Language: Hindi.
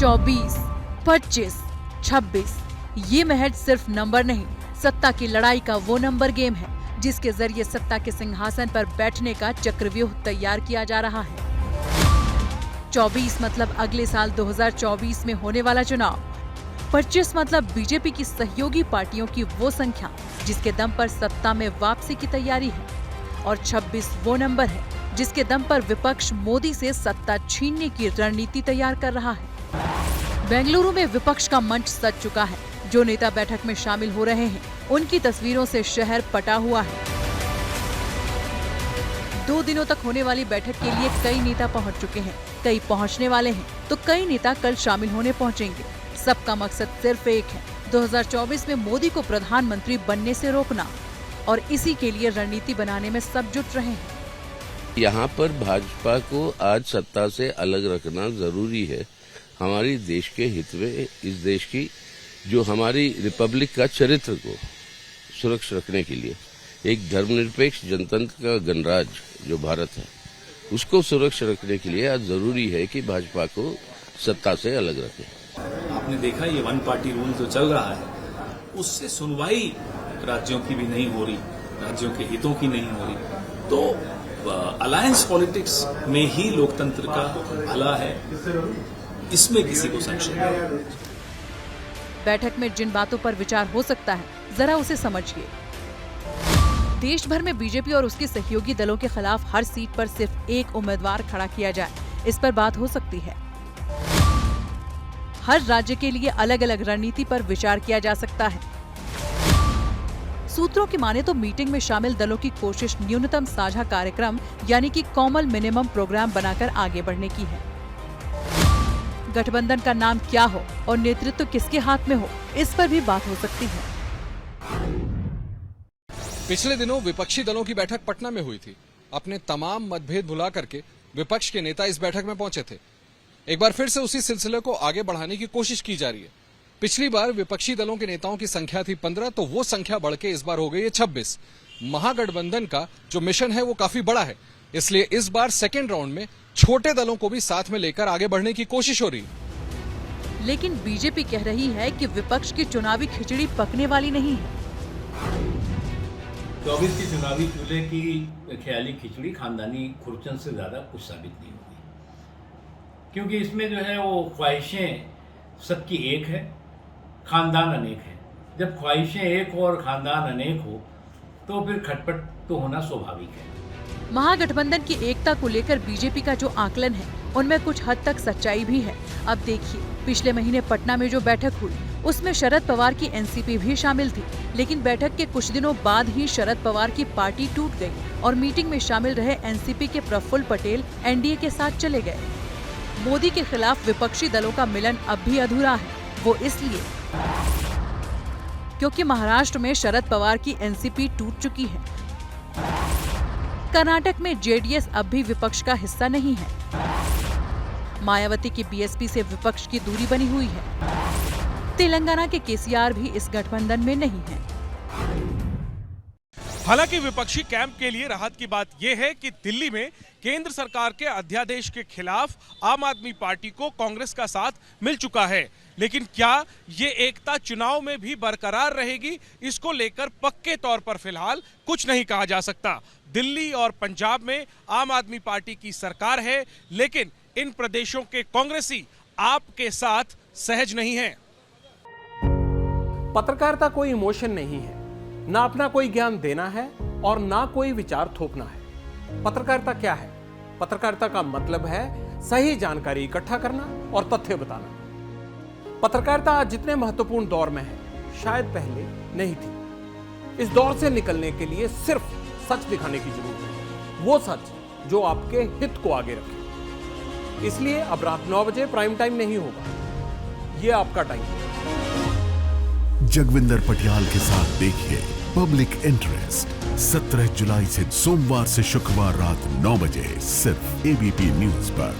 24, 25, 26 ये महज सिर्फ नंबर नहीं, सत्ता की लड़ाई का वो नंबर गेम है जिसके जरिए सत्ता के सिंहासन पर बैठने का चक्रव्यूह तैयार किया जा रहा है। 24 मतलब अगले साल 2024 में होने वाला चुनाव। 25 मतलब बीजेपी की सहयोगी पार्टियों की वो संख्या जिसके दम पर सत्ता में वापसी की तैयारी है, और 26 वो नंबर है जिसके दम पर विपक्ष मोदी से सत्ता छीनने की रणनीति तैयार कर रहा है। बेंगलुरु में विपक्ष का मंच सज चुका है। जो नेता बैठक में शामिल हो रहे हैं उनकी तस्वीरों से शहर पटा हुआ है। 2 दिनों तक होने वाली बैठक के लिए कई नेता पहुंच चुके हैं, कई पहुंचने वाले हैं, तो कई नेता कल शामिल होने पहुंचेंगे। सबका मकसद सिर्फ एक है, 2024 में मोदी को प्रधानमंत्री बनने से रोकना, और इसी के लिए रणनीति बनाने में सब जुट रहे हैं। यहाँ पर भाजपा को आज सत्ता से अलग रखना जरूरी है, हमारी देश के हित में, इस देश की जो हमारी रिपब्लिक का चरित्र को सुरक्षित रखने के लिए, एक धर्मनिरपेक्ष जनतंत्र का गणराज जो भारत है उसको सुरक्षित रखने के लिए आज जरूरी है कि भाजपा को सत्ता से अलग रखें। आपने देखा ये वन पार्टी रूल जो चल रहा है उससे सुनवाई राज्यों की भी नहीं हो रही, राज्यों के हितों की नहीं हो रही, तो अलायंस पॉलिटिक्स में ही लोकतंत्र का भला है, इसमें किसी को संशय नहीं। बैठक में जिन बातों पर विचार हो सकता है जरा उसे समझिए। देश भर में बीजेपी और उसके सहयोगी दलों के खिलाफ हर सीट पर सिर्फ एक उम्मीदवार खड़ा किया जाए, इस पर बात हो सकती है। हर राज्य के लिए अलग अलग रणनीति पर विचार किया जा सकता है। सूत्रों की माने तो मीटिंग में शामिल दलों की कोशिश न्यूनतम साझा कार्यक्रम यानी कि कॉमन मिनिमम प्रोग्राम बनाकर आगे बढ़ने की है। गठबंधन का नाम क्या हो और नेतृत्व किसके हाथ में हो, इस पर भी बात हो सकती है। पिछले दिनों विपक्षी दलों की बैठक पटना में हुई थी। अपने तमाम मतभेद भुला करके विपक्ष के नेता इस बैठक में पहुंचे थे। एक बार फिर से उसी सिलसिले को आगे बढ़ाने की कोशिश की जा रही है। पिछली बार विपक्षी दलों के नेताओं की संख्या थी 15, तो वो संख्या बढ़ के इस बार हो गई है 26। महागठबंधन का जो मिशन है वो काफी बड़ा है, इसलिए इस बार सेकेंड राउंड में छोटे दलों को भी साथ में लेकर आगे बढ़ने की कोशिश हो रही है। लेकिन बीजेपी कह रही है कि विपक्ष की चुनावी खिचड़ी पकने वाली नहीं है। 24 की चुनावी चूल्हे की ख्याली खिचड़ी खानदानी खुरचन से ज्यादा कुछ साबित नहीं होगी, क्योंकि इसमें जो है वो ख्वाहिशें सबकी एक है, खानदान अनेक है। जब ख्वाहिशें एक हो और खानदान अनेक हो तो फिर खटपट तो होना स्वाभाविक है। महागठबंधन की एकता को लेकर बीजेपी का जो आकलन है उनमें कुछ हद तक सच्चाई भी है। अब देखिए, पिछले महीने पटना में जो बैठक हुई उसमें शरद पवार की एनसीपी भी शामिल थी, लेकिन बैठक के कुछ दिनों बाद ही शरद पवार की पार्टी टूट गई और मीटिंग में शामिल रहे एनसीपी के प्रफुल्ल पटेल एनडीए के साथ चले गए। मोदी के खिलाफ विपक्षी दलों का मिलन अब भी अधूरा है, वो इसलिए क्योंकि महाराष्ट्र में शरद पवार की एनसीपी टूट चुकी है। कर्नाटक में जेडीएस अब भी विपक्ष का हिस्सा नहीं है। मायावती की बीएसपी से विपक्ष की दूरी बनी हुई है। तेलंगाना के केसीआर भी इस गठबंधन में नहीं है। हालांकि विपक्षी कैंप के लिए राहत की बात यह है कि दिल्ली में केंद्र सरकार के अध्यादेश के खिलाफ आम आदमी पार्टी को कांग्रेस का साथ मिल चुका है, लेकिन क्या ये एकता चुनाव में भी बरकरार रहेगी, इसको लेकर पक्के तौर पर फिलहाल कुछ नहीं कहा जा सकता। दिल्ली और पंजाब में आम आदमी पार्टी की सरकार है, लेकिन इन प्रदेशों के कांग्रेसी आपके साथ सहज नहीं है। पत्रकारिता कोई इमोशन नहीं है, ना अपना कोई ज्ञान देना है और ना कोई विचार थोपना है। पत्रकारिता क्या है? पत्रकारिता का मतलब है सही जानकारी इकट्ठा करना और तथ्य बताना। पत्रकारिता आज जितने महत्वपूर्ण दौर में है, शायद पहले नहीं थी। इस दौर से निकलने के लिए सिर्फ सच दिखाने की जरूरत है, वो सच जो आपके हित को आगे रखे। इसलिए अब रात 9 बजे प्राइम टाइम नहीं होगा, ये आपका टाइम है। जगविंदर पटियाल के साथ देखिए पब्लिक इंटरेस्ट 17 जुलाई से सोमवार से शुक्रवार रात 9 बजे सिर्फ एबीपी न्यूज पर।